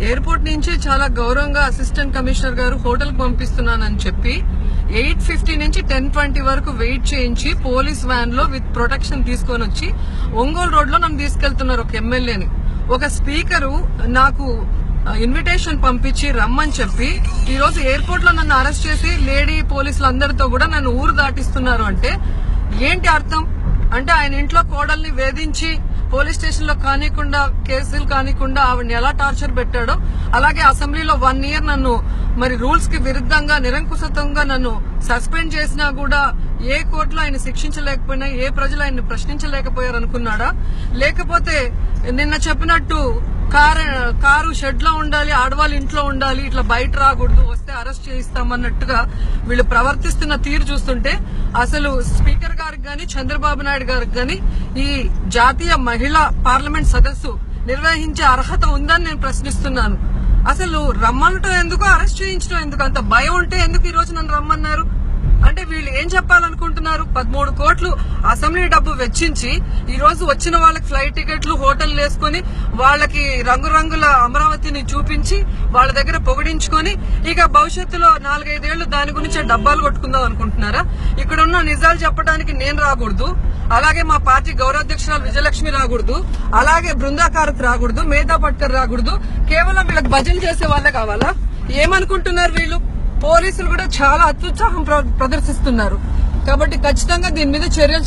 Airport నుంచి చాలా గౌరవంగా అసిస్టెంట్ కమిషనర్ గారు హోటల్ కు పంపిస్తున్నానని చెప్పి 8:50 నుంచి 10:20 వరకు వెయిట్ చేయించి పోలీస్ వ్యాన్ లో విత్ ప్రొటెక్షన్ తీసుకొని వచ్చి ఒంగోలు రోడ్ లో నన్ను తీసుకెళ్తున్నారు ఒక ఎమ్మెల్యేని. ఒక స్పీకరు నాకు ఇన్విటేషన్ పంపించి రమ్మని చెప్పి ఈ రోజు ఎయిర్పోర్ట్ లో నన్ను అరెస్ట్ చేసి లేడీ పోలీసులందరితో కూడా నన్ను ఊరు దాటిస్తున్నారు అంటే ఏంటి అర్థం? అంటే ఆయన ఇంట్లో కోడల్ని వేధించి పోలీస్ స్టేషన్ లో కానికుండా కేసులు కానికుండా ఆవిడని ఎలా టార్చర్ పెట్టాడో అలాగే అసెంబ్లీలో 1 year నన్ను మరి రూల్స్ కి విరుద్ధంగా నిరంకుశంగా నన్ను సస్పెండ్ చేసినా కూడా ఏ కోర్టులో ఆయన శిక్షించలేకపోయినా ఏ ప్రజలు ఆయన్ని ప్రశ్నించలేకపోయారు అనుకున్నాడా? లేకపోతే నిన్న చెప్పినట్టు కారు షెడ్ లో ఉండాలి, ఆడవాళ్ళు ఇంట్లో ఉండాలి, ఇట్లా బయట రాకూడదు, వస్తే అరెస్ట్ చేయిస్తామన్నట్టుగా వీళ్ళు ప్రవర్తిస్తున్న తీరు చూస్తుంటే అసలు స్పీకర్ గారికి గాని చంద్రబాబు నాయుడు గారికి గాని ఈ జాతీయ మహిళా పార్లమెంట్ సదస్సు నిర్వహించే అర్హత ఉందని నేను ప్రశ్నిస్తున్నాను. అసలు రమ్మనటం ఎందుకు, అరెస్ట్ చేయించడం ఎందుకు? అంత భయం ఉంటే ఎందుకు ఈ రోజు నన్ను రమ్మన్నారు? అంటే వీళ్ళు ఏం చెప్పాలనుకుంటున్నారు? 13 కోట్లు అసెంబ్లీ డబ్బు వెచ్చించి ఈ రోజు వచ్చిన వాళ్ళకి ఫ్లైట్ టికెట్లు హోటల్ వేసుకుని వాళ్ళకి రంగురంగుల అమరావతిని చూపించి వాళ్ళ దగ్గర పొగిడించుకొని ఇక భవిష్యత్తులో 4-5 ఏళ్లు దాని గురించి డబ్బాలు కొట్టుకుందాం అనుకుంటున్నారా? ఇక్కడ ఉన్న నిజాలు చెప్పడానికి నేను రాకూడదు, అలాగే మా పార్టీ గౌరవాధ్యక్షురాలు విజయలక్ష్మి రాకూడదు, అలాగే బృందాకారత్ రాకూడదు, మేధా పట్కర్ రాకూడదు, కేవలం వీళ్ళకి భజన చేసే వాళ్ళే కావాలా? ఏమనుకుంటున్నారు వీళ్ళు? పోలీసులు కూడా చాలా అత్యుత్సాహం ప్రదర్శిస్తున్నారు. కాబట్టి ఖచ్చితంగా దీని మీద చర్యలు